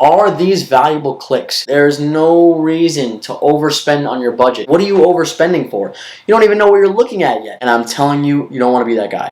Are these valuable clicks? There's no reason to overspend on your budget. What are you overspending for? You don't even know what you're looking at yet. And I'm telling you, you don't want to be that guy.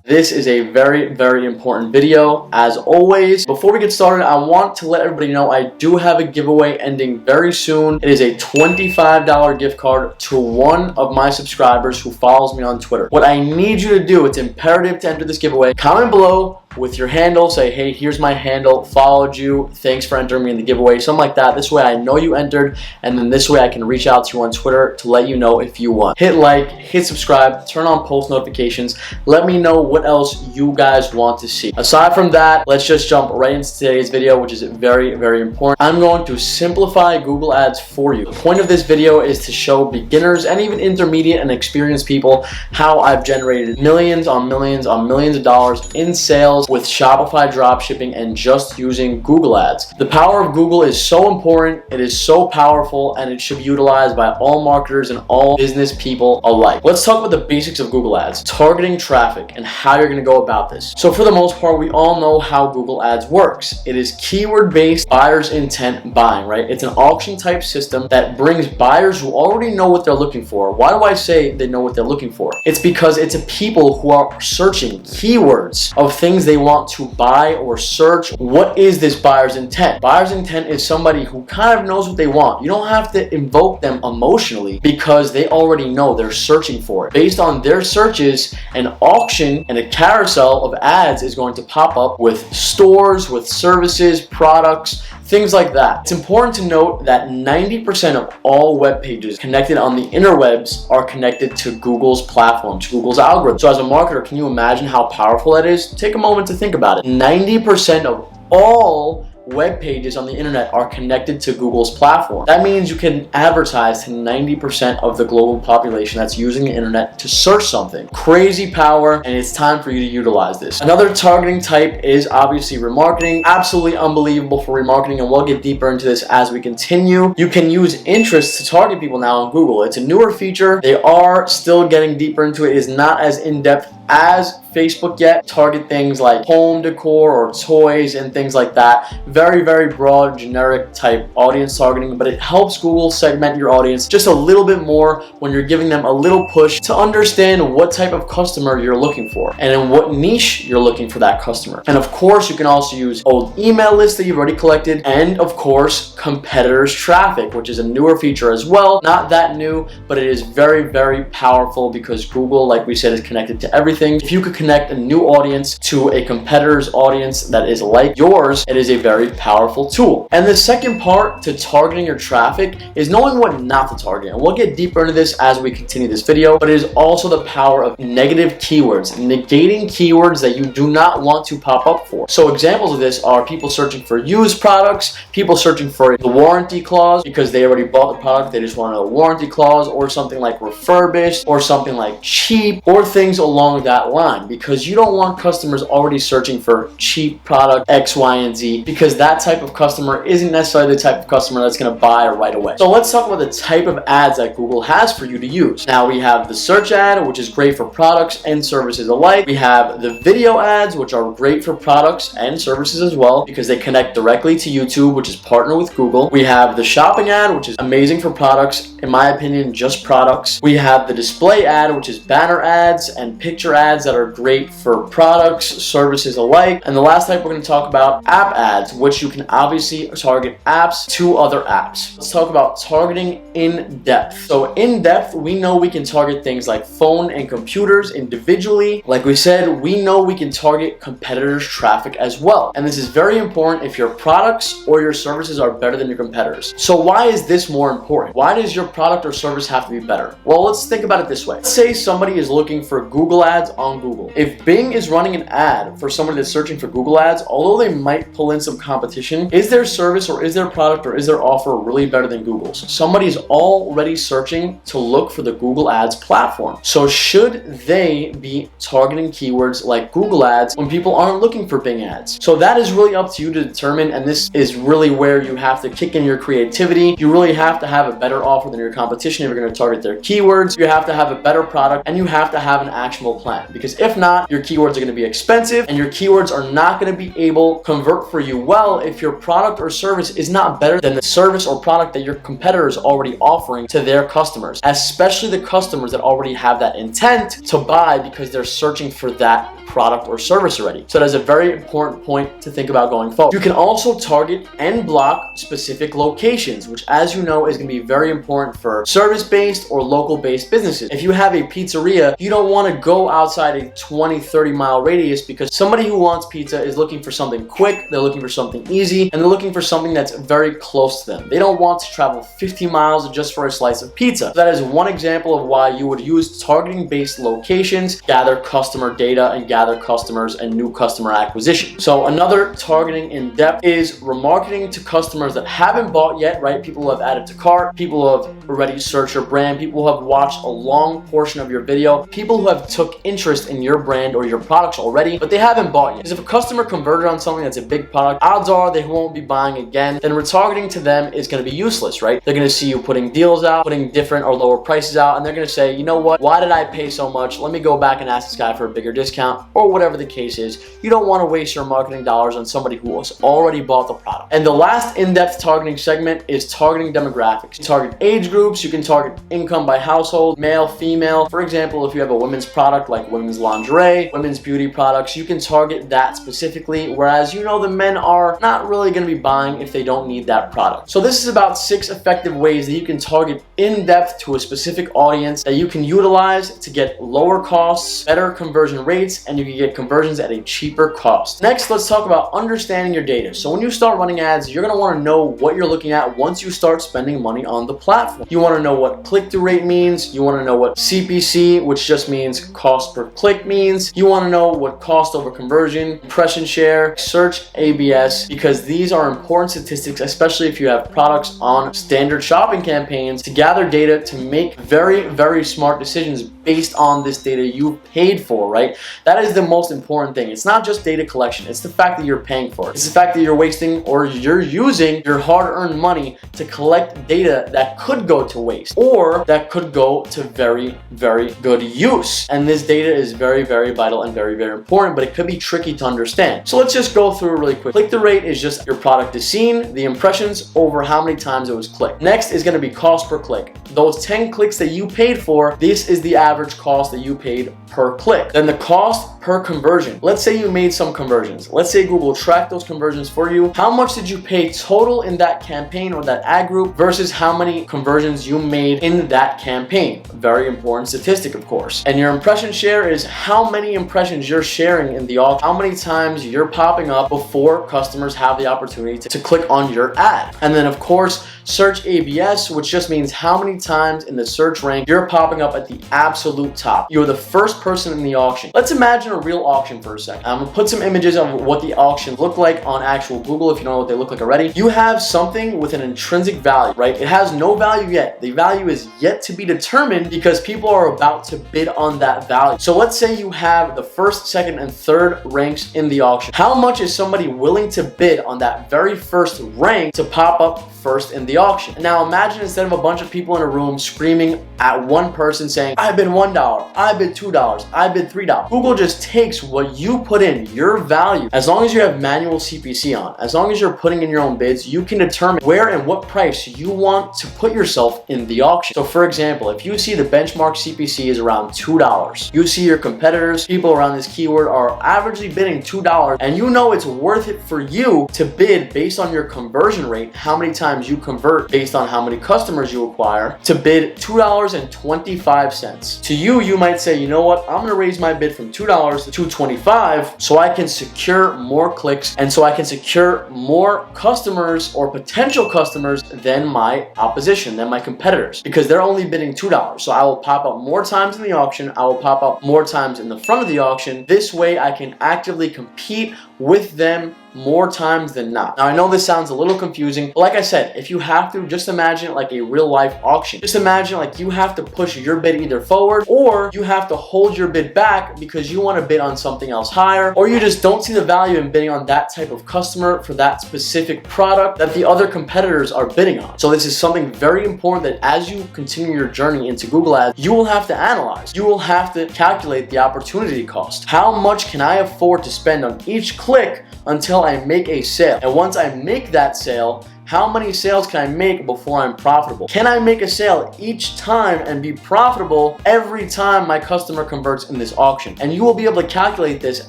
This is a very, very important video. As always, before we get started, I want to let everybody know I do have a giveaway ending very soon. It is a $25 gift card to one of my subscribers who follows me on Twitter. What I need you to do, it's imperative to enter this giveaway. Comment below with your handle, say, hey, here's my handle, followed you, thanks for entering me in the giveaway, something like that. This way I know you entered, and then this way I can reach out to you on Twitter to let you know if you won. Hit like, hit subscribe, turn on post notifications. Let me know what else you guys want to see. Aside from that, let's just jump right into today's video, which is very, very important. I'm going to simplify Google Ads for you. The point of this video is to show beginners and even intermediate and experienced people how I've generated millions on millions on millions of dollars in sales with Shopify dropshipping and just using Google Ads. The power of Google is so important, it is so powerful, and it should be utilized by all marketers and all business people alike. Let's talk about the basics of Google Ads, targeting traffic, and how you're going to go about this. So for the most part, we all know how Google Ads works. It is keyword-based buyer's intent buying, right? It's an auction type system that brings buyers who already know what they're looking for. Why do I say they know what they're looking for? It's because it's a people who are searching keywords of things they want to buy or search. What is this buyer's intent? Buyer's intent is somebody who kind of knows what they want. You don't have to invoke them emotionally because they already know they're searching for it. Based on their searches, an auction and a carousel of ads is going to pop up with stores, with services, products, things like that. It's important to note that 90% of all web pages connected on the interwebs are connected to Google's platform, to Google's algorithm. So as a marketer, can you imagine how powerful that is? Take a moment to think about it. 90% of all web pages on the internet are connected to Google's platform. That means you can advertise to 90% of the global population that's using the internet to search something. Crazy power, and it's time for you to utilize this. Another targeting type is obviously remarketing. Absolutely unbelievable for remarketing, and we'll get deeper into this as we continue. You can use interests to target people now on Google. It's a newer feature. They are still getting deeper into it. It is not as in-depth as Facebook yet. Target things like home decor or toys and things like that. Very, very broad, generic type audience targeting, but it helps Google segment your audience just a little bit more when you're giving them a little push to understand what type of customer you're looking for and in what niche you're looking for that customer. And of course, you can also use old email lists that you've already collected, and of course, competitors' traffic, which is a newer feature as well. Not that new, but it is very, very powerful because Google, like we said, is connected to everything. If you could connect a new audience to a competitor's audience that is like yours, it is a very powerful tool. And the second part to targeting your traffic is knowing what not to target. And we'll get deeper into this as we continue this video, but it is also the power of negative keywords, negating keywords that you do not want to pop up for. So examples of this are people searching for used products, people searching for the warranty clause because they already bought the product, they just want a warranty clause, or something like refurbished, or something like cheap, or things along that line, because you don't want customers already searching for cheap product X, Y, and Z, because that type of customer isn't necessarily the type of customer that's going to buy right away. So let's talk about the type of ads that Google has for you to use. Now we have the search ad, which is great for products and services alike. We have the video ads, which are great for products and services as well, because they connect directly to YouTube, which is partnered with Google. We have the shopping ad, which is amazing for products, in my opinion, just products. We have the display ad, which is banner ads and picture ads that are great for products, services alike. And the last type we're going to talk about, app ads, which you can obviously target apps to other apps. Let's talk about targeting in depth. So in depth, we know we can target things like phone and computers individually. Like we said, we know we can target competitors' traffic as well. And this is very important if your products or your services are better than your competitors. So why is this more important? Why does your product or service have to be better? Well, let's think about it this way. Let's say somebody is looking for Google Ads on Google. Google. If Bing is running an ad for somebody that's searching for Google ads, although they might pull in some competition, is their service or is their product or is their offer really better than Google's? Somebody's already searching to look for the Google ads platform. So should they be targeting keywords like Google ads when people aren't looking for Bing ads? So that is really up to you to determine, and this is really where you have to kick in your creativity. You really have to have a better offer than your competition if you're going to target their keywords. You have to have a better product, and you have to have an actionable plan, because if not, your keywords are going to be expensive and your keywords are not going to be able to convert for you well if your product or service is not better than the service or product that your competitor is already offering to their customers, especially the customers that already have that intent to buy because they're searching for that product or service already. So that's a very important point to think about going forward. You can also target and block specific locations, which, as you know, is going to be very important for service-based or local-based businesses. If you have a pizzeria, you don't want to go outside a 20-30 mile radius, because somebody who wants pizza is looking for something quick, they're looking for something easy, and they're looking for something that's very close to them. They don't want to travel 50 miles just for a slice of pizza. So that is one example of why you would use targeting-based locations, gather customer data, and gather customers and new customer acquisition. So another targeting in depth is remarketing to customers that haven't bought yet, right? People who have added to cart, people who have already searched your brand, people who have watched a long portion of your video, people who have took interest in your brand or your products already, but they haven't bought yet. Because if a customer converted on something that's a big product, odds are they won't be buying again. Then retargeting to them is going to be useless, right? They're going to see you putting deals out, putting different or lower prices out, and they're going to say, you know what? Why did I pay so much? Let me go back and ask this guy for a bigger discount, or whatever the case is. You don't want to waste your marketing dollars on somebody who has already bought the product. And the last in-depth targeting segment is targeting demographics. You target age groups, you can target income by household, male, female. For example, if you have a women's product like women's lingerie, women's beauty products, you can target that specifically, whereas you know the men are not really going to be buying if they don't need that product. So this is about 6 effective ways that you can target in depth to a specific audience that you can utilize to get lower costs, better conversion rates, and you can get conversions at a cheaper cost. Next, let's talk about understanding your data. So when you start running ads, you're going to want to know what you're looking at once you start spending money on the platform. You want to know what click-through rate means. You want to know what CPC, which just means cost per click, means. You want to know what cost over conversion, impression share, search ABS, because these are important statistics, especially if you have products on standard shopping campaigns, to gather data to make very, very smart decisions based on this data you paid for, right? That is the most important thing. It's not just data collection. It's the fact that you're paying for it. It's the fact that you're wasting or you're using your hard-earned money to collect data that could go to waste or that could go to very, very good use. And this data is very, very vital and very, very important, but it could be tricky to understand. So let's just go through it really quick. Click-through rate is just your product is seen, the impressions over how many times it was clicked. Next is going to be cost per click. Those 10 clicks that you paid for, this is the average cost that you paid per click. Then the cost per conversion. Let's say you made some conversions. Let's say Google tracked those conversions for you. How much did you pay total in that campaign or that ad group versus how many conversions you made in that campaign? Very important statistic, of course. And your impression share is how many impressions you're sharing in the auction, how many times you're popping up before customers have the opportunity to click on your ad. And then, of course, search ABS, which just means how many times in the search rank you're popping up at the absolute top. You're the first person in the auction. Let's imagine a real auction for a second. I'm gonna put some images of what the auction look like on actual Google if you know what they look like already. You have something with an intrinsic value, right? It has no value yet. The value is yet to be determined because people are about to bid on that value. So let's say you have the first, second, and third ranks in the auction. How much is somebody willing to bid on that very first rank to pop up first in the auction? Now imagine instead of a bunch of people in a room screaming at one person saying, I bid $1, I bid $2, I bid $3. Google just takes what you put in, your value. As long as you have manual CPC on, as long as you're putting in your own bids, you can determine where and what price you want to put yourself in the auction. So for example, if you see the benchmark CPC is around $2, you see your competitors, people around this keyword are averagely bidding $2, and you know it's worth it for you to bid based on your conversion rate, how many times you convert based on how many customers you acquire, to bid $2.25. To you, you might say, you know what, I'm gonna raise my bid from $2 to $2.25 so I can secure more clicks and so I can secure more customers or potential customers than my opposition, than my competitors, because they're only bidding $2. So I will pop up more times in the auction, I will pop up more times times in the front of the auction. This way I can actively compete with them more times than not. Now I know this sounds a little confusing, but like I said, if you have to, just imagine it like a real life auction. Just imagine like you have to push your bid either forward, or you have to hold your bid back because you want to bid on something else higher, or you just don't see the value in bidding on that type of customer for that specific product that the other competitors are bidding on. So this is something very important that as you continue your journey into Google Ads, you will have to analyze. You will have to calculate the opportunity cost. How much can I afford to spend on each click until I make a sale? And once I make that sale, how many sales can I make before I'm profitable? Can I make a sale each time and be profitable every time my customer converts in this auction? And you will be able to calculate this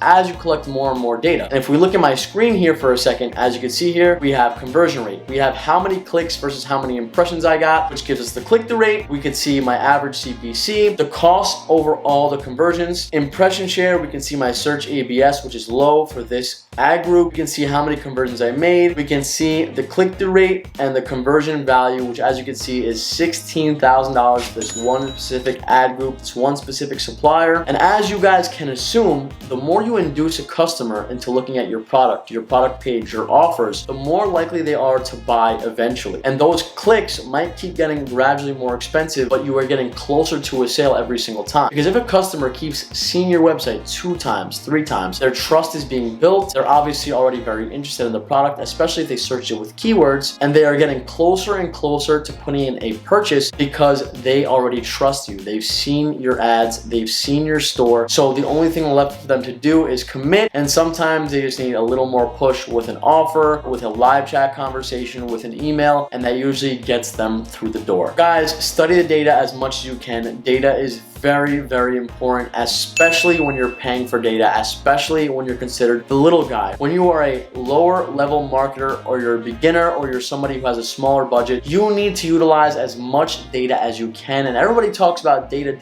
as you collect more and more data. And if we look at my screen here for a second, as you can see here, we have conversion rate. We have how many clicks versus how many impressions I got, which gives us the click-through rate. We can see my average CPC, the cost over all the conversions, impression share. We can see my search ABS, which is low for this ad group. We can see how many conversions I made. We can see the click-through rate and the conversion value, which as you can see is $16,000 for this one specific ad group, this one specific supplier. And as you guys can assume, the more you induce a customer into looking at your product page, your offers, the more likely they are to buy eventually. And those clicks might keep getting gradually more expensive, but you are getting closer to a sale every single time. Because if a customer keeps seeing your website 2 times, 3 times, their trust is being built. They're obviously already very interested in the product, especially if they search it with keywords, and they are getting closer and closer to putting in a purchase because they already trust you. They've seen your ads, they've seen your store. So the only thing left for them to do is commit, and sometimes they just need a little more push with an offer, with a live chat conversation, with an email, and that usually gets them through the door. Guys, study the data as much as you can. Data is very, very important, especially when you're paying for data, especially when you're considered the little guy. When you are a lower level marketer, or you're a beginner, or you're somebody who has a smaller budget, you need to utilize as much data as you can. And everybody talks about data,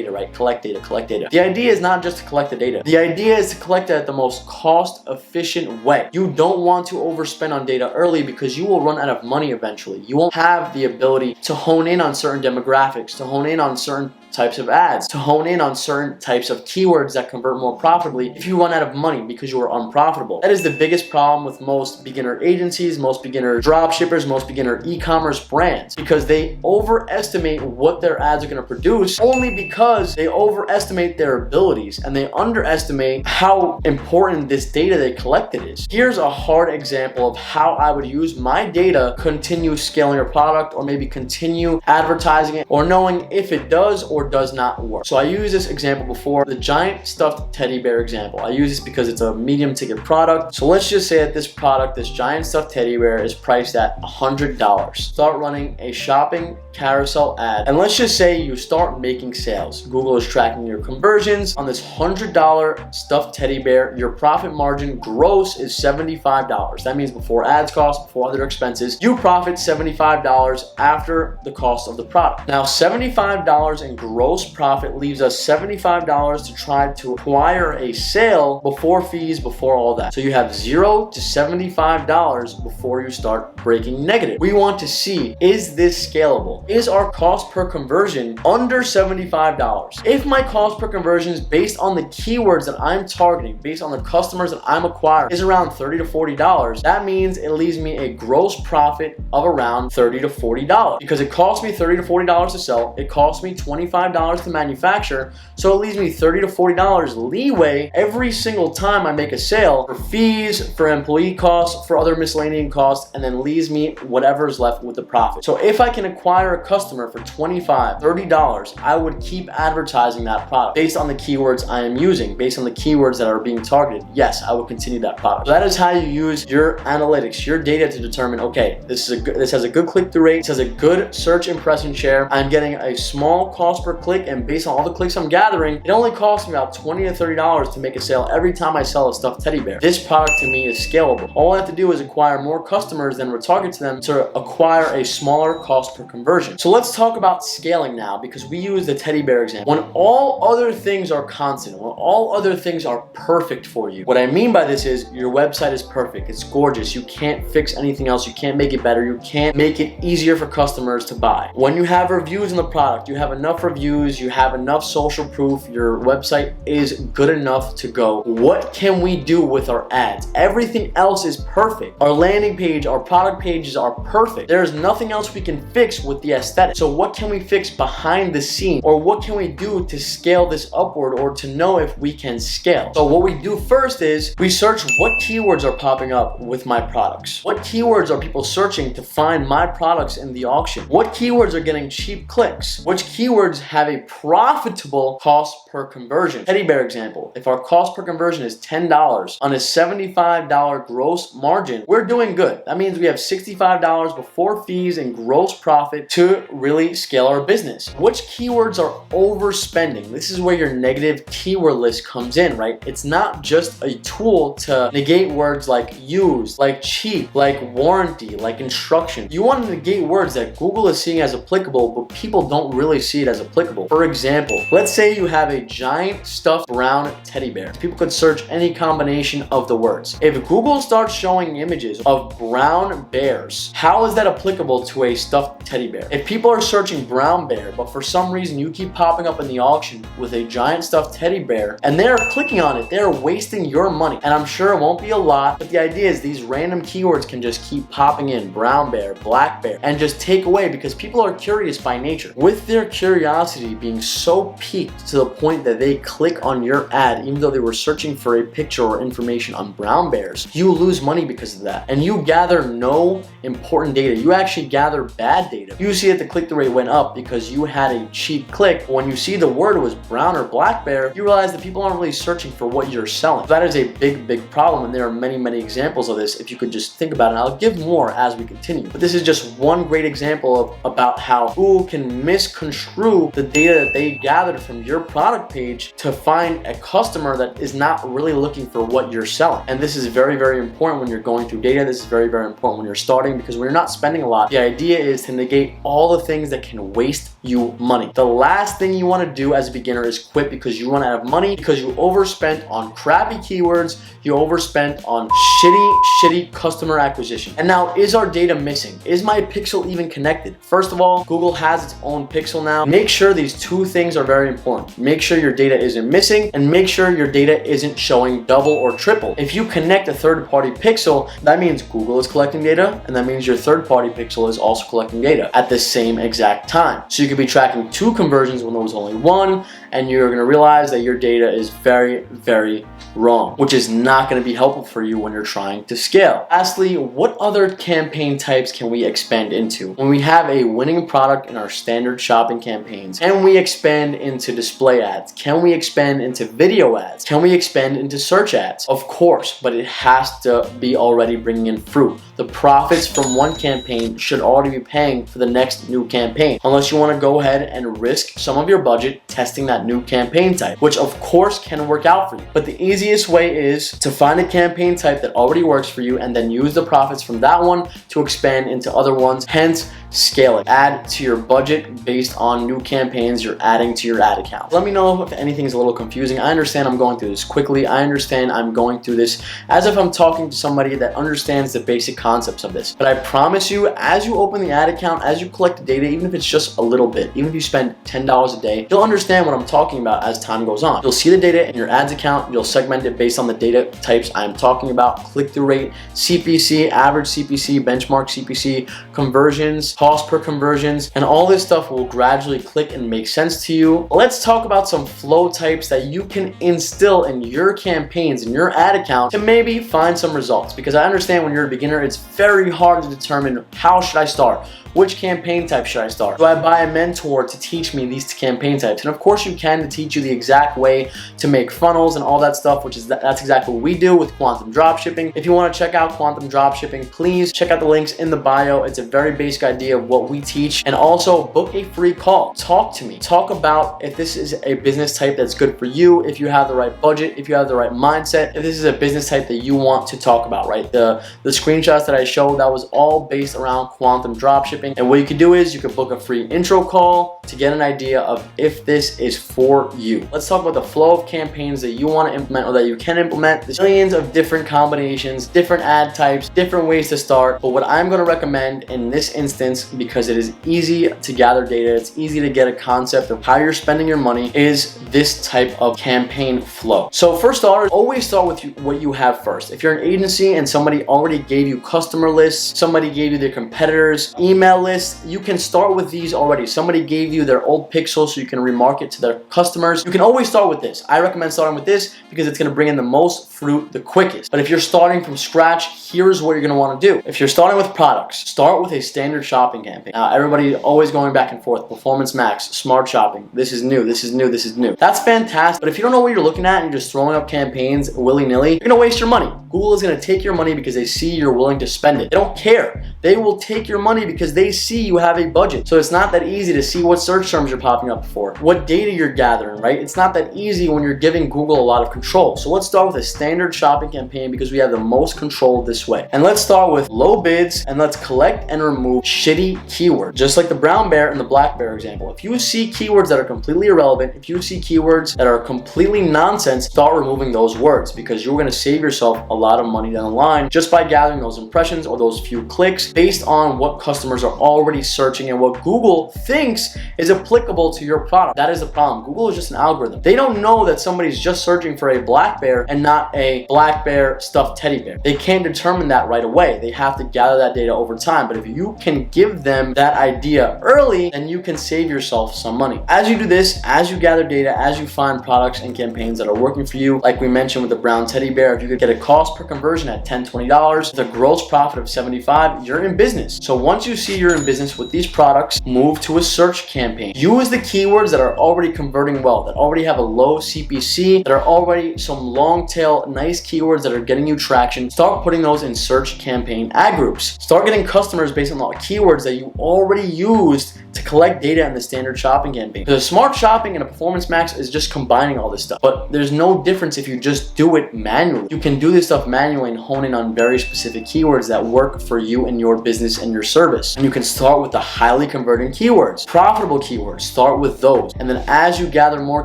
right? Collect data, collect data. The idea is not just to collect the data. The idea is to collect it at the most cost efficient way. You don't want to overspend on data early because you will run out of money eventually. You won't have the ability to hone in on certain demographics, to hone in on certain types of ads, to hone in on certain types of keywords that convert more profitably if you run out of money because you are unprofitable. That is the biggest problem with most beginner agencies, most beginner dropshippers, most beginner e-commerce brands, because they overestimate what their ads are going to produce only because they overestimate their abilities and they underestimate how important this data they collected is. Here's a hard example of how I would use my data, continue scaling your product, or maybe continue advertising it, or knowing if it does or does not work. So I used this example before, the giant stuffed teddy bear example. I use this because it's a medium ticket product. So let's just say that this product, this giant stuffed teddy bear, is priced at $100. Start running a shopping carousel ad, and let's just say you start making sales. Google is tracking your conversions on this $100 stuffed teddy bear. Your profit margin gross is $75. That means before ads cost, before other expenses, you profit $75 after the cost of the product. Now $75 in gross profit leaves us $75 to try to acquire a sale before fees, before all that. So you have $0 to $75 before you start breaking negative. We want to see, is this scalable? Is our cost per conversion under $75? If my cost per conversion is based on the keywords that I'm targeting, based on the customers that I'm acquiring, is around $30 to $40, that means it leaves me a gross profit of around $30 to $40 because it costs me $30 to $40 to sell. It costs me $25 to manufacture, so it leaves me $30 to $40 leeway every single time I make a sale for fees, for employee costs, for other miscellaneous costs, and then leaves me whatever is left with the profit. So if I can acquire a customer for $25, $30, I would keep advertising that product based on the keywords I am using, based on the keywords that are being targeted. Yes, I will continue that product. So that is how you use your analytics, your data to determine, okay, this has a good click-through rate, this has a good search impression share, I'm getting a small cost per click, and based on all the clicks I'm gathering, it only costs me about $20 to $30 to make a sale every time I sell a stuffed teddy bear. This product to me is scalable. All I have to do is acquire more customers than retarget to them to acquire a smaller cost per conversion. So let's talk about scaling now, because we use the teddy bear example. When all other things are constant, when all other things are perfect for you, what I mean by this is your website is perfect, it's gorgeous, you can't fix anything else, you can't make it better, you can't make it easier for customers to buy. When you have reviews in the product, you have enough reviews reviews, you have enough social proof, your website is good enough to go. What can we do with our ads? Everything else is perfect. Our landing page, our product pages are perfect. There's nothing else we can fix with the aesthetic. So what can we fix behind the scene? Or what can we do to scale this upward, or to know if we can scale? So what we do first is we search what keywords are popping up with my products. What keywords are people searching to find my products in the auction? What keywords are getting cheap clicks? Which keywords have a profitable cost per conversion? Teddy bear example. If our cost per conversion is $10 on a $75 gross margin, we're doing good. That means we have $65 before fees and gross profit to really scale our business. Which keywords are overspending? This is where your negative keyword list comes in, right? It's not just a tool to negate words like use, like cheap, like warranty, like instruction. You want to negate words that Google is seeing as applicable, but people don't really see it as applicable. For example, let's say you have a giant stuffed brown teddy bear. People could search any combination of the words. If Google starts showing images of brown bears, how is that applicable to a stuffed teddy bear? If people are searching brown bear, but for some reason you keep popping up in the auction with a giant stuffed teddy bear and they're clicking on it, they're wasting your money. And I'm sure it won't be a lot, but the idea is these random keywords can just keep popping in: brown bear, black bear, and just take away, because people are curious by nature. With their curiosity being so piqued to the point that they click on your ad even though they were searching for a picture or information on brown bears, you lose money because of that. And you gather no important data. You actually gather bad data. You see that the click-through rate went up because you had a cheap click. When you see the word was brown or black bear, you realize that people aren't really searching for what you're selling. That is a big problem, and there are many examples of this if you could just think about it. And I'll give more as we continue. But this is just one great example about how Google can misconstrue the data that they gathered from your product page to find a customer that is not really looking for what you're selling. And this is very important when you're going through data. This is very important when you're starting, because when you're not spending a lot, the idea is to negate all the things that can waste you money. The last thing you want to do as a beginner is quit because you want to have money, because you overspent on crappy keywords, you overspent on shitty customer acquisition. And now, is our data missing? Is my pixel even connected? First of all, Google has its own pixel now. Make sure these two things are very important. Make sure your data isn't missing, and make sure your data isn't showing double or triple. If you connect a third-party pixel, that means Google is collecting data, and that means your third-party pixel is also collecting data at the same exact time. So you could be tracking two conversions when there was only one, and you're going to realize that your data is very wrong, which is not going to be helpful for you when you're trying to scale. Lastly, what other campaign types can we expand into? When we have a winning product in our standard shopping campaigns, can we expand into display ads? Can we expand into video ads? Can we expand into search ads? Of course, but it has to be already bringing in fruit. The profits from one campaign should already be paying for the next new campaign, unless you want to go ahead and risk some of your budget testing that new campaign type, which of course can work out for you. But the easiest way is to find a campaign type that already works for you and then use the profits from that one to expand into other ones, hence scaling. Add to your budget based on new campaigns you're adding to your ad account. Let me know if anything is a little confusing. I understand I'm going through this quickly. I understand I'm going through this as if I'm talking to somebody that understands the basic concepts of this. But I promise you, as you open the ad account, as you collect the data, even if it's just a little bit, even if you spend $10 a day, you'll understand what I'm talking about as time goes on. You'll see the data in your ads account. You'll segment it based on the data types I'm talking about: click-through rate, CPC, average CPC, benchmark CPC, conversions, cost per conversions, and all this stuff will gradually click and make sense to you. Let's talk about some flow types that you can instill in your campaigns, in your ad account, to maybe find some results. Because I understand when you're a beginner, it's very hard to determine how should I start. Which campaign type should I start? Do I buy a mentor to teach me these campaign types? And of course you can, to teach you the exact way to make funnels and all that stuff, which is that's exactly what we do with Quantum Dropshipping. If you want to check out Quantum Dropshipping, please check out the links in the bio. It's a very basic idea of what we teach. And also book a free call. Talk to me. Talk about if this is a business type that's good for you, if you have the right budget, if you have the right mindset, if this is a business type that you want to talk about, right? The screenshots that I showed, that was all based around Quantum Dropshipping. And what you can do is you can book a free intro call to get an idea of if this is for you. Let's talk about the flow of campaigns that you want to implement or that you can implement. There's millions of different combinations combinations, different ad types, different ways to start. But what I'm going to recommend in this instance, because it is easy to gather data, it's easy to get a concept of how you're spending your money, is this type of campaign flow. So for starters, always start with what you have first. If you're an agency and somebody already gave you customer lists, somebody gave you their competitors' email lists, you can start with these already. Somebody gave you their old pixels so you can remarket to their customers. You can always start with this. I recommend starting with this because it's going to bring in the most fruit the quickest. But if you're starting from scratch, here's what you're going to want to do. If you're starting with products, start with a standard shopping campaign. Now, everybody always going back and forth. Performance Max, Smart Shopping. This is new. This is new. This is new. That's fantastic. But if you don't know what you're looking at and you're just throwing up campaigns willy-nilly, you're going to waste your money. Google is going to take your money because they see you're willing to spend it. They don't care. They will take your money because they see you have a budget. So it's not that easy to see what search terms you're popping up for, what data you're gathering, right? It's not that easy when you're giving Google a lot of control. So let's start with a standard shopping campaign because we have the most control this way. And let's start with low bids and let's collect and remove shitty keywords. Just like the brown bear and the black bear example. If you see keywords that are completely irrelevant, if you see keywords that are completely nonsense, start removing those words because you're going to save yourself a lot of money down the line just by gathering those impressions or those few clicks based on what customers are already searching and what Google thinks is applicable to your product. That is the problem. Google is just an algorithm. They don't know that somebody's just searching for a black bear and not a black bear stuffed teddy bear. They can't determine that right away. They have to gather that data over time. But if you can give them that idea early, then you can save yourself some money. As you do this, as you gather data, as you find products and campaigns that are working for you, like we mentioned with the brown teddy bear, if you could get a cost per conversion at $10, $20, with a gross profit of $75, you're in business. So once you see you're in business with these products, move to a search campaign. Use the keywords that are already converting well, that already have a low CPC, that are already some long tail, nice keywords that are getting you traction. Start putting those in search campaign ad groups. Start getting customers based on the keywords that you already used to collect data in the standard shopping campaign. The Smart Shopping and a Performance Max is just combining all this stuff. But there's no difference if you just do it manually. You can do this stuff manually and hone in on very specific keywords that work for you and your business and your service. And you can start with the highly converting keywords, profitable keywords. Start with those. And then as you gather more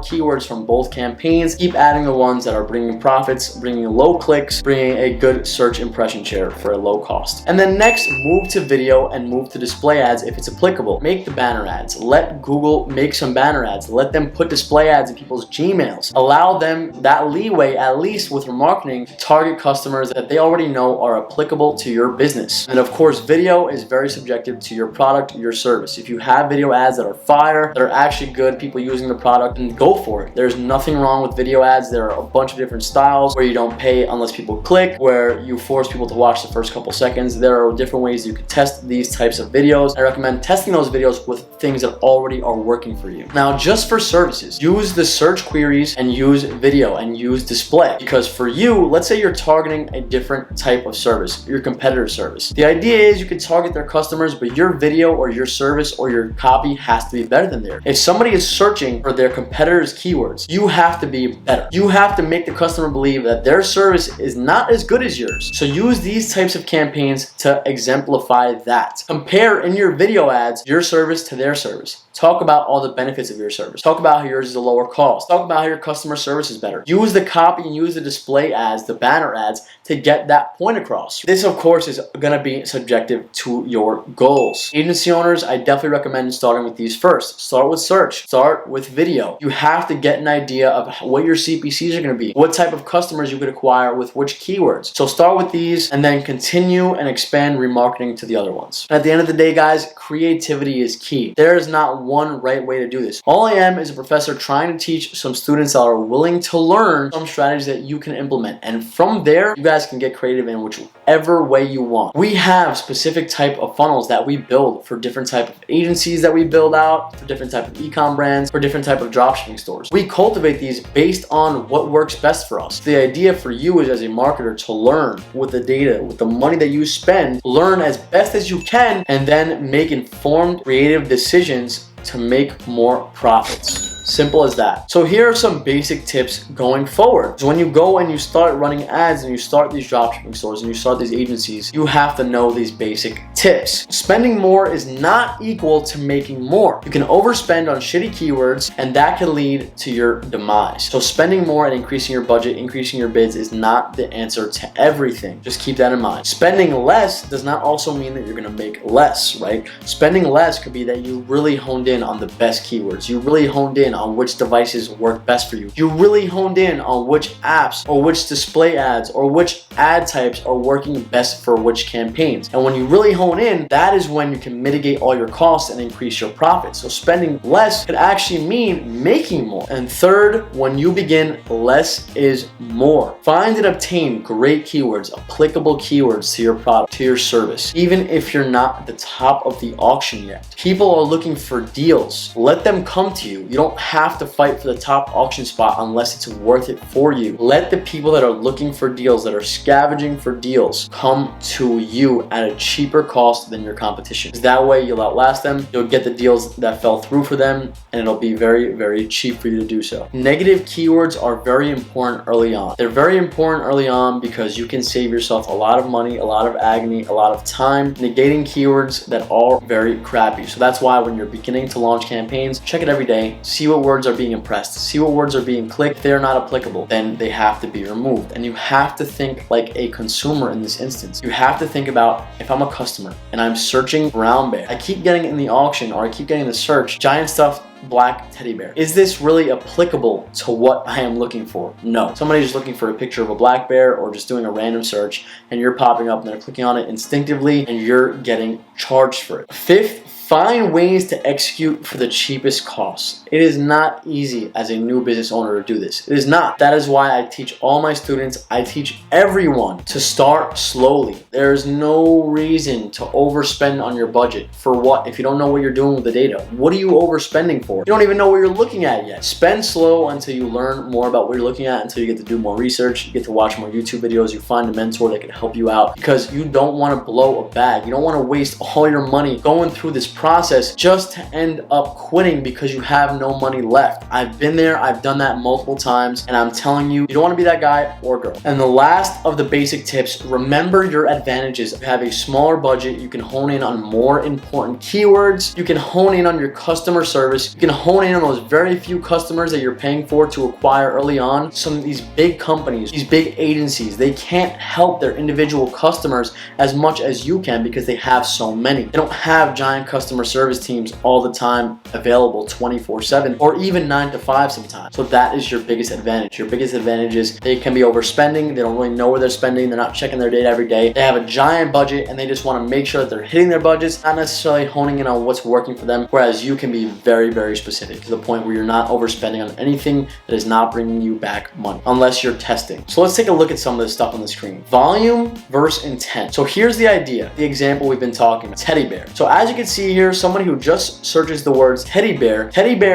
keywords from both campaigns, keep adding the ones that are bringing profits, bringing low clicks, bringing a good search impression share for a low cost. And then next, move to video and move to display ads if it's applicable. Make the banner ads. Let Google make some banner ads. Let them put display ads in people's Gmails. Allow them that leeway, at least with remarketing, to target customers that they already know are applicable to your business. And of course, video is very subjective to your product, your service. If you have video ads that are fire, that are actually good, people using the product, then go for it. There's nothing wrong with video ads. There are a bunch of different styles where you don't pay unless people click, where you force people to watch the first couple seconds. There are different ways you can test these types of videos. I recommend testing those videos with things that already are working for you. Now, just for services, use the search queries and use video and use display. Because for you, let's say you're targeting a different type of service, your competitor service. The idea is you can target their customers, but your video or your service or your copy has to be better than theirs. If somebody is searching for their competitor's keywords, you have to be better. You have to make the customer believe that their service is not as good as yours. So use these types of campaigns to exemplify that. Compare in your video ads your service to their service. Talk about all the benefits of your service. Talk about how yours is a lower cost. Talk about how your customer service is better. Use the copy and use the display ads, the banner ads, to get that point across. This, of course, is going to be subjective to your goals. Agency owners, I definitely recommend starting with these first. Start with search. Start with video. You have to get an idea of what your CPCs are going to be, what type of customers you could acquire with which keywords. So start with these and then continue and expand remarketing to the other ones. And at the end of the day, guys, creativity is key. There is not one right way to do this. All I am is a professor trying to teach some students that are willing to learn some strategies that you can implement. And from there, you guys can get creative in whichever way you want. We have specific type of funnels that we build for different type of agencies that we build out, for different type of e-com brands, for different type of dropshipping stores. We cultivate these based on what works best for us. The idea for you is as a marketer to learn with the data, with the money that you spend, learn as best as you can, and then make informed, creative decisions to make more profits. Simple as that. So here are some basic tips going forward. So when you go and you start running ads and you start these dropshipping stores and you start these agencies, you have to know these basic tips. Spending more is not equal to making more. You can overspend on shitty keywords and that can lead to your demise. So spending more and increasing your budget, increasing your bids is not the answer to everything. Just keep that in mind. Spending less does not also mean that you're gonna make less, right? Spending less could be that you really honed in on the best keywords. You really honed in on which devices work best for you. You really honed in on which apps or which display ads or which ad types are working best for which campaigns. And when you really hone in, that is when you can mitigate all your costs and increase your profits. So spending less could actually mean making more. And third, when you begin, less is more. Find and obtain great keywords, applicable keywords to your product, to your service. Even if you're not at the top of the auction yet. People are looking for deals. Let them come to you. You don't have to fight for the top auction spot unless it's worth it for you. Let the people that are looking for deals, that are scavenging for deals, come to you at a cheaper cost than your competition. That way you'll outlast them, you'll get the deals that fell through for them, and it'll be very, very cheap for you to do so. Negative keywords are very important early on. They're very important early on because you can save yourself a lot of money, a lot of agony, a lot of time, negating keywords that are very crappy. So that's why when you're beginning to launch campaigns, check it every day, see what words are being impressed, see what words are being clicked. If they're not applicable, then they have to be removed. And you have to think like a consumer in this instance. You have to think about, if I'm a customer and I'm searching brown bear, I keep getting in the auction or I keep getting the search, giant stuffed black teddy bear. Is this really applicable to what I am looking for? No. Somebody's just looking for a picture of a black bear or just doing a random search and you're popping up and they're clicking on it instinctively and you're getting charged for it. Fifth, find ways to execute for the cheapest costs. It is not easy as a new business owner to do this. It is not. That is why I teach all my students, I teach everyone to start slowly. There is no reason to overspend on your budget. For what? If you don't know what you're doing with the data, what are you overspending for? You don't even know what you're looking at yet. Spend slow until you learn more about what you're looking at, until you get to do more research, you get to watch more YouTube videos, you find a mentor that can help you out, because you don't want to blow a bag. You don't want to waste all your money going through this process just to end up quitting because you have no money left. I've been there, I've done that multiple times, and I'm telling you, you don't want to be that guy or girl. And the last of the basic tips, remember your advantages. If you have a smaller budget, you can hone in on more important keywords, you can hone in on your customer service, you can hone in on those very few customers that you're paying for to acquire early on. Some of these big companies, these big agencies, they can't help their individual customers as much as you can because they have so many. They don't have giant customer service teams all the time available 24/7 or even 9 to 5 sometimes. So that is your biggest advantage. Your biggest advantage is they can be overspending. They don't really know where they're spending. They're not checking their data every day. They have a giant budget and they just want to make sure that they're hitting their budgets, not necessarily honing in on what's working for them. Whereas you can be very, very specific to the point where you're not overspending on anything that is not bringing you back money unless you're testing. So let's take a look at some of this stuff on the screen. Volume versus intent. So here's the idea, the example we've been talking about, teddy bear. So as you can see here, somebody who just searches the words teddy bear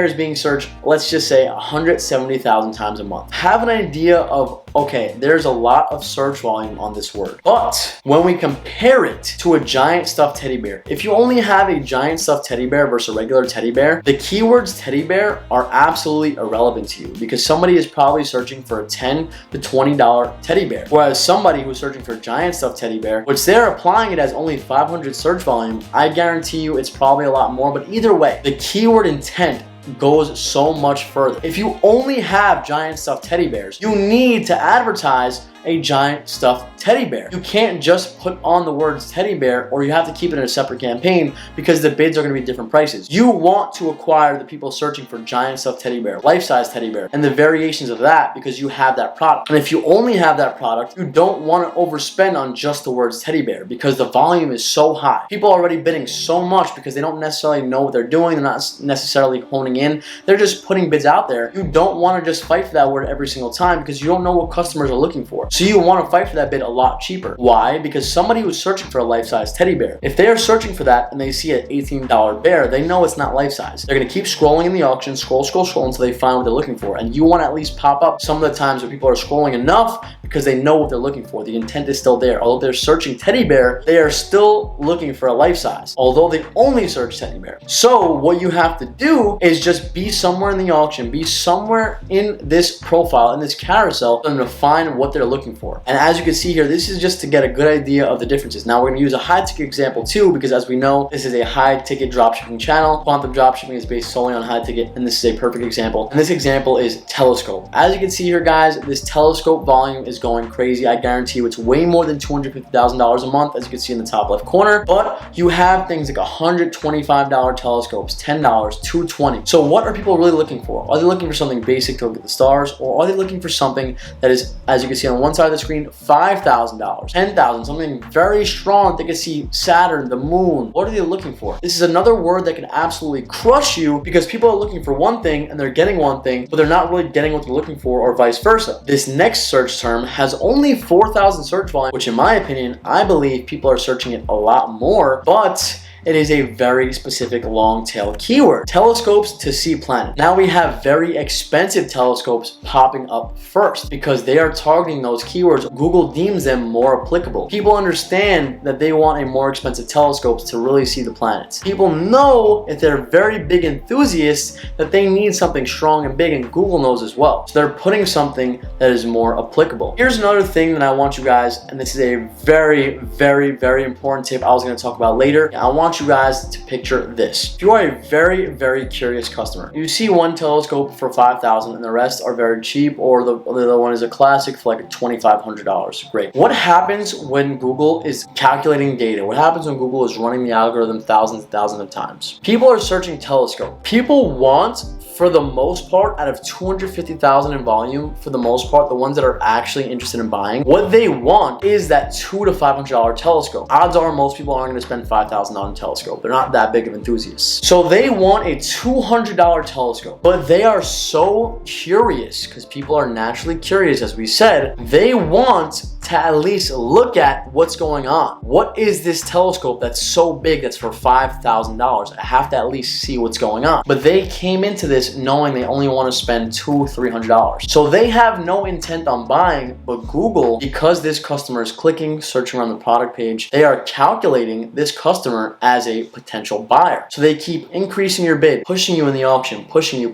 is being searched, let's just say 170,000 times a month. Have an idea of, okay, there's a lot of search volume on this word. But when we compare it to a giant stuffed teddy bear, if you only have a giant stuffed teddy bear versus a regular teddy bear, the keywords teddy bear are absolutely irrelevant to you because somebody is probably searching for a $10 to $20 teddy bear. Whereas somebody who's searching for a giant stuffed teddy bear, which they're applying it as only 500 search volume, I guarantee you it's probably a lot more. But either way, the keyword intent goes so much further. If you only have giant stuffed teddy bears, you need to advertise a giant stuffed teddy bear. You can't just put on the words teddy bear, or you have to keep it in a separate campaign because the bids are going to be different prices. You want to acquire the people searching for giant stuffed teddy bear, life-size teddy bear, and the variations of that because you have that product. And if you only have that product, you don't want to overspend on just the words teddy bear because the volume is so high. People are already bidding so much because they don't necessarily know what they're doing. They're not necessarily honing in. They're just putting bids out there. You don't want to just fight for that word every single time because you don't know what customers are looking for. So you want to fight for that bid a lot cheaper. Why? Because somebody who's searching for a life-size teddy bear, if they are searching for that and they see an $18 bear, they know it's not life-size. They're going to keep scrolling in the auction, scroll until they find what they're looking for. And you want to at least pop up some of the times where people are scrolling enough because they know what they're looking for. The intent is still there. Although they're searching teddy bear, they are still looking for a life-size, although they only search teddy bear. So what you have to do is just be somewhere in the auction, be somewhere in this profile, in this carousel, for them to find what they're looking looking for. And as you can see here, this is just to get a good idea of the differences. Now we're going to use a high ticket example too, because as we know, this is a high ticket dropshipping channel. Quantum dropshipping is based solely on high ticket, and this is a perfect example. And this example is telescope. As you can see here, guys, this telescope volume is going crazy. I guarantee you it's way more than $250,000 a month, as you can see in the top left corner. But you have things like $125 telescopes, $10, $220. So what are people really looking for? Are they looking for something basic to look at the stars, or are they looking for something that is, as you can see on one side of the screen, $5,000, $10,000, something very strong? They can see Saturn, the moon. What are they looking for? This is another word that can absolutely crush you, because people are looking for one thing and they're getting one thing, but they're not really getting what they're looking for, or vice versa. This next search term has only 4,000 search volume, which in my opinion, I believe people are searching it a lot more, but it is a very specific long tail keyword. Telescopes to see planets. Now we have very expensive telescopes popping up first because they are targeting those keywords. Google deems them more applicable. People understand that they want a more expensive telescopes to really see the planets. People know, if they're very big enthusiasts, that they need something strong and big, and Google knows as well. So they're putting something that is more applicable. Here's another thing that I want you guys, and this is a very, very, very important tip I was going to talk about later. I want you guys to picture this. If you are a very, very curious customer, you see one telescope for $5,000 and the rest are very cheap, or the other one is a classic for like $2,500. Great. What happens when Google is calculating data? What happens when Google is running the algorithm thousands and thousands of times? People are searching telescope. People want, for the most part, out of 250,000 in volume, for the most part, the ones that are actually interested in buying, what they want is that $200 to $500 telescope. Odds are most people aren't going to spend $5,000 on a telescope. They're not that big of enthusiasts. So they want a $200 telescope, but they are so curious, because people are naturally curious, as we said. They want to at least look at what's going on. What is this telescope that's so big that's for $5,000? I have to at least see what's going on. But they came into this knowing they only want to spend $200, $300. So they have no intent on buying, but Google, because this customer is clicking, searching on the product page, they are calculating this customer as a potential buyer. So they keep increasing your bid, pushing you in the auction, pushing you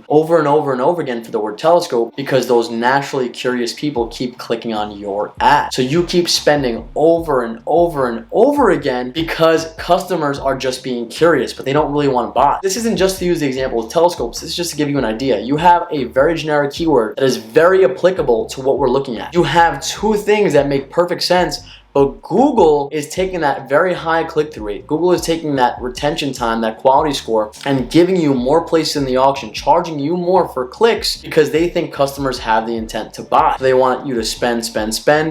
over and over and over again for the word telescope, because those naturally curious people keep clicking on your ad. So you keep spending over and over and over again because customers are just being curious, but they don't really want to buy. This isn't just to use the example of telescopes. This is just to give you an idea. You have a very generic keyword that is very applicable to what we're looking at. You have two things that make perfect sense, but Google is taking that very high click-through rate. Google is taking that retention time, that quality score, and giving you more places in the auction, charging you more for clicks, because they think customers have the intent to buy. So they want you to spend,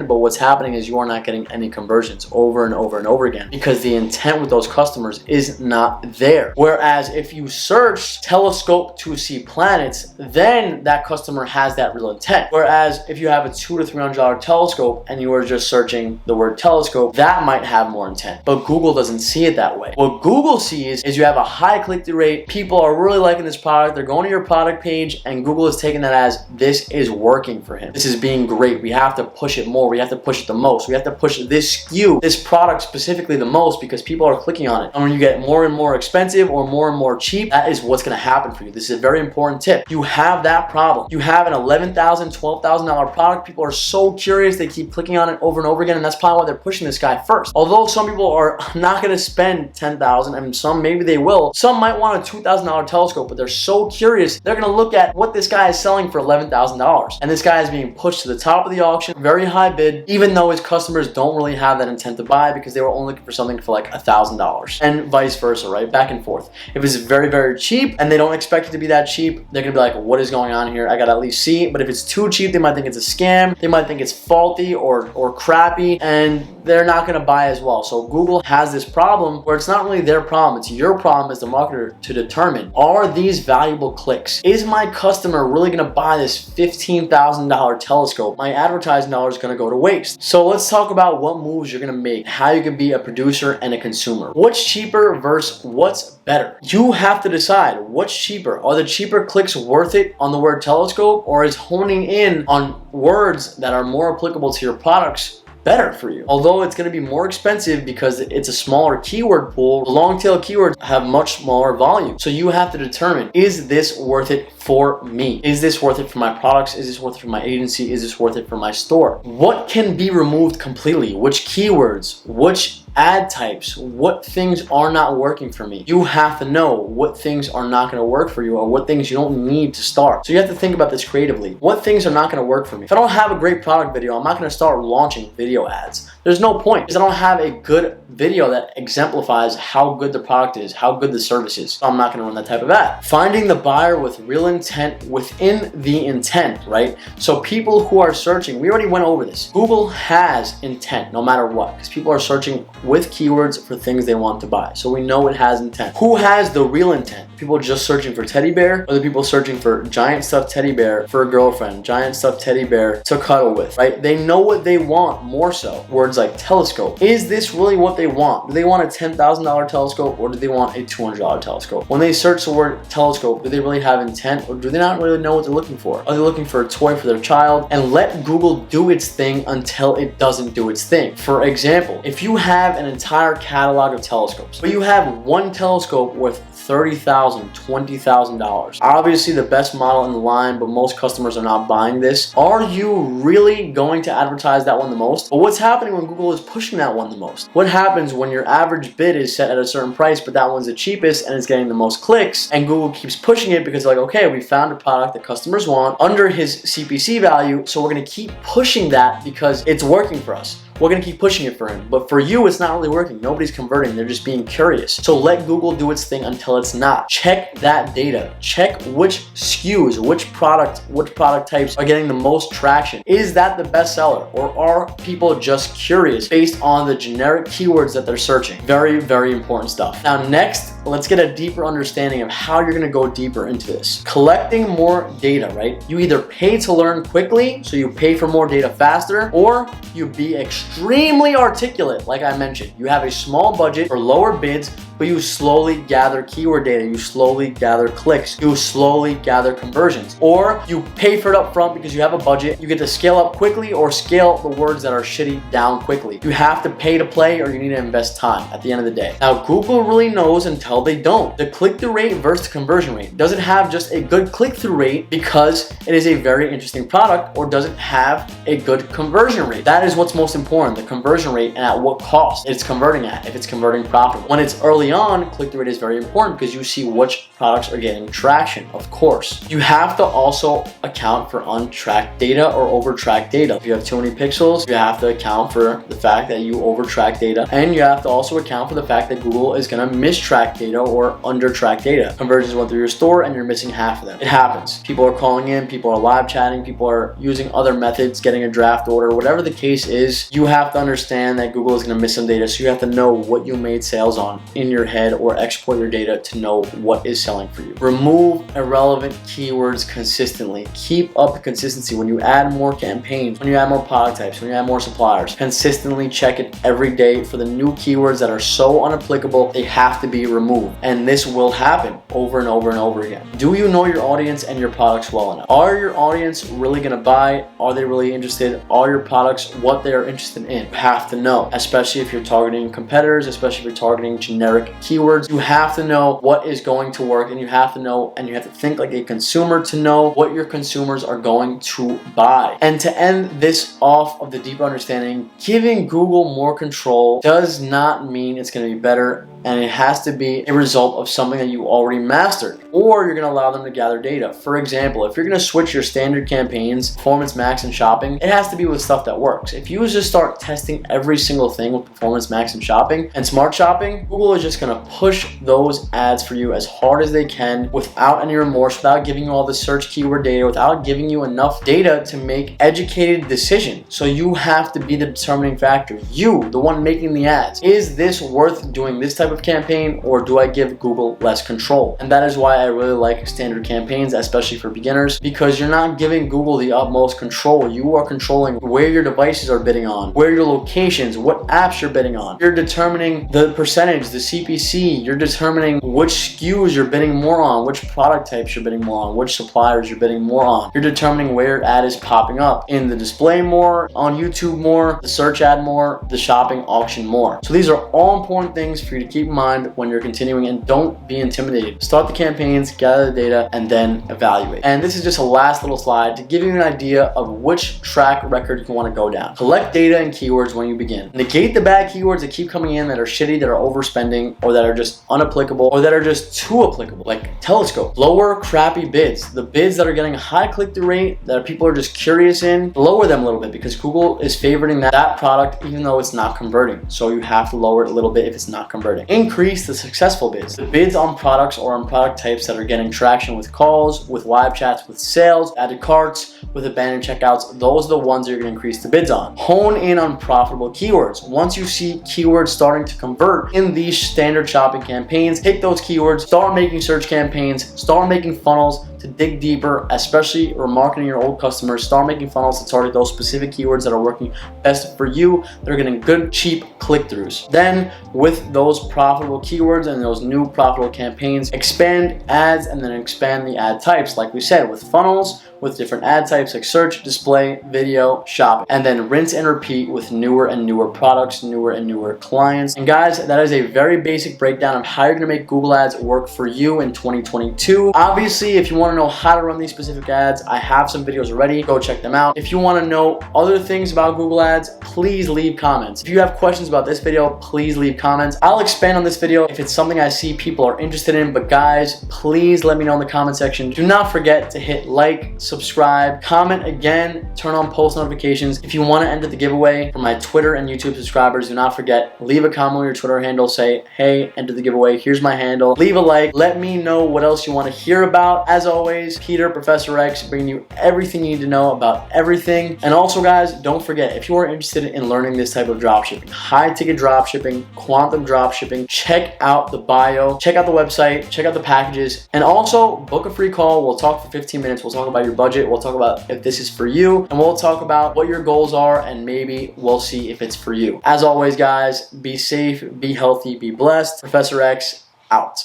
but what's happening is you are not getting any conversions over and over and over again, because the intent with those customers is not there. Whereas if you search telescope to see planets, then that customer has that real intent. Whereas if you have a $200 to $300 telescope and you are just searching the word telescope, that might have more intent, but Google doesn't see it that way. What Google sees is you have a high click-through rate, people are really liking this product, they're going to your product page, and Google is taking that as, this is working for him, this is being great, we have to push it more, we have to push it the most, we have to push this SKU, this product specifically the most, because people are clicking on it. And when you get more and more expensive or more cheap, that is what's going to happen for you. This is a very important tip. You have that problem. You have an $11,000, $12,000 product, people are so curious, they keep clicking on it over and over again, and that's probably why they're pushing this guy first. Although some people are not going to spend $10,000, and some maybe they will. Some might want a $2,000 telescope, but they're so curious, they're going to look at what this guy is selling for $11,000. And this guy is being pushed to the top of the auction, very high bid, even though his customers don't really have that intent to buy, because they were only looking for something for like $1,000, and vice versa, right? Back and forth. If it's very, very cheap and they don't expect it to be that cheap, they're going to be like, what is going on here? I got to at least see. But if it's too cheap, they might think it's a scam. They might think it's faulty or crappy, and they're not going to buy as well. So Google has this problem where it's not really their problem, it's your problem as the marketer to determine, are these valuable clicks? Is my customer really going to buy this $15,000 telescope? My advertising dollar is going to go to waste. So let's talk about what moves you're going to make, how you can be a producer and a consumer. What's cheaper versus what's better? You have to decide what's cheaper. Are the cheaper clicks worth it on the word telescope, or is honing in on words that are more applicable to your products better for you. Although it's going to be more expensive because it's a smaller keyword pool, the long tail keywords have much smaller volume. So you have to determine, is this worth it for me? Is this worth it for my products? Is this worth it for my agency? Is this worth it for my store? What can be removed completely? Which keywords? Which ad types? What things are not working for me? You have to know what things are not going to work for you or what things you don't need to start. So you have to think about this creatively. What things are not going to work for me? If I don't have a great product video, I'm not going to start launching video ads. There's no point because I don't have a good video that exemplifies how good the product is, how good the service is. So I'm not going to run that type of ad. Finding the buyer with real intent within the intent, right? So people who are searching, we already went over this. Google has intent no matter what, because people are searching with keywords for things they want to buy. So we know it has intent. Who has the real intent? People just searching for teddy bear, or the people searching for giant stuffed teddy bear for a girlfriend, giant stuffed teddy bear to cuddle with, right? They know what they want more so. Words like telescope. Is this really what they want? Do they want a $10,000 telescope or do they want a $200 telescope? When they search the word telescope, do they really have intent or do they not really know what they're looking for? Are they looking for a toy for their child? And let Google do its thing until it doesn't do its thing. For example, if you have an entire catalog of telescopes, but you have one telescope worth $30,000, $20,000. Obviously the best model in the line, but most customers are not buying this. Are you really going to advertise that one the most? But what's happening when Google is pushing that one the most? What happens when your average bid is set at a certain price, but that one's the cheapest and it's getting the most clicks, and Google keeps pushing it because like, okay, we found a product that customers want under his CPC value, so we're gonna keep pushing that because it's working for us. We're gonna keep pushing it for him. But for you, it's not really working. Nobody's converting, they're just being curious. So let Google do its thing until it's not. Check that data. Check which SKUs, which product types are getting the most traction. Is that the best seller? Or are people just curious based on the generic keywords that they're searching? Very, very important stuff. Now next, let's get a deeper understanding of how you're gonna go deeper into this. Collecting more data, right? You either pay to learn quickly, so you pay for more data faster, or you be extremely articulate, like I mentioned. You have a small budget for lower bids, but you slowly gather keyword data, you slowly gather clicks, you slowly gather conversions. Or you pay for it up front because you have a budget, you get to scale up quickly or scale the words that are shitty down quickly. You have to pay to play or you need to invest time at the end of the day. Now, Google really knows until they don't. The click-through rate versus the conversion rate. Does it have just a good click-through rate because it is a very interesting product, or does it have a good conversion rate? That is what's most important, the conversion rate and at what cost it's converting at, if it's converting profitably. When it's early on, click-through rate is very important because you see which products are getting traction, of course. You have to also account for untracked data or over-tracked data. If you have too many pixels, you have to account for the fact that you over-track data, and you have to also account for the fact that Google is gonna mistrack data or under-track data. Conversions went through your store and you're missing half of them. It happens. People are calling in, people are live chatting, people are using other methods, getting a draft order, whatever the case is, you have to understand that Google is gonna miss some data, so you have to know what you made sales on in your head or export your data to know what is selling for you. Remove irrelevant keywords consistently. Keep up the consistency. When you add more campaigns, when you add more product types, when you add more suppliers, consistently check it every day for the new keywords that are so unapplicable, they have to be removed. And this will happen over and over and over again. Do you know your audience and your products well enough? Are your audience really gonna buy? Are they really interested? Are your products what they are interested in? You have to know, especially if you're targeting competitors, especially if you're targeting generic keywords. You have to know what is going to work, and you have to know, and you have to think like a consumer to know what your consumers are going to buy. And to end this off of the deeper understanding, giving Google more control does not mean it's going to be better, and it has to be a result of something that you already mastered, or you're going to allow them to gather data. For example, if you're going to switch your standard campaigns, Performance Max and Shopping, it has to be with stuff that works. If you just start testing every single thing with Performance Max and Shopping and Smart Shopping, Google is just going to push those ads for you as hard as they can without any remorse, without giving you all the search keyword data, without giving you enough data to make educated decisions. So you have to be the determining factor. You, the one making the ads. Is this worth doing this type of campaign, or do I give Google less control? And that is why I really like standard campaigns, especially for beginners, because you're not giving Google the utmost control. You are controlling where your devices are bidding on, on, where your locations, what apps you're bidding on. You're determining the percentage, the CPC. You're determining which SKUs you're bidding more on, which product types you're bidding more on, which suppliers you're bidding more on. You're determining where your ad is popping up, in the display more, on YouTube more, the search ad more, the shopping auction more. So these are all important things for you to keep in mind when you're continuing, and don't be intimidated. Start the campaigns, gather the data, and then evaluate. And this is just a last little slide to give you an idea of which track record you want to go down. Collect data and keywords when you begin. Negate the bad keywords that keep coming in that are shitty, that are overspending, or that are just unapplicable, or that are just too applicable, like telescope. Lower crappy bids. The bids that are getting a high click-through rate, that people are just curious in, lower them a little bit, because Google is favoriting that product even though it's not converting. So you have to lower it a little bit if it's not converting. Increase the successful bids. The bids on products or on product types that are getting traction with calls, with live chats, with sales, added carts, with abandoned checkouts. Those are the ones you're going to increase the bids on. Hone in on profitable keywords. Once you see keywords starting to convert in these standard shopping campaigns, take those keywords, start making search campaigns, start making funnels to dig deeper, especially remarketing your old customers. Start making funnels to target those specific keywords that are working best for you. They're getting good, cheap click-throughs. Then with those profitable keywords and those new profitable campaigns, expand ads and then expand the ad types. Like we said, with funnels, with different ad types like search, display, video, shopping, and then rinse and repeat with newer and newer products, newer and newer clients. And guys, that is a very basic breakdown of how you're gonna make Google Ads work for you in 2022. Obviously, if you wanna know how to run these specific ads, I have some videos already. Go check them out. If you wanna know other things about Google Ads, please leave comments. If you have questions about this video, please leave comments. I'll expand on this video if it's something I see people are interested in, but guys, please let me know in the comment section. Do not forget to hit like, subscribe, comment again, turn on post notifications. If you want to enter the giveaway for my Twitter and YouTube subscribers, do not forget, leave a comment on your Twitter handle, say, hey, enter the giveaway, here's my handle. Leave a like, let me know what else you want to hear about. As always, Peter, Professor X, bringing you everything you need to know about everything. And also guys, don't forget, if you are interested in learning this type of dropshipping, high ticket dropshipping, quantum dropshipping, check out the bio, check out the website, check out the packages, and also book a free call. We'll talk for 15 minutes. We'll talk about your budget. We'll talk about if this is for you, and we'll talk about what your goals are, and maybe we'll see if it's for you. As always, guys, be safe, be healthy, be blessed. Professor X out.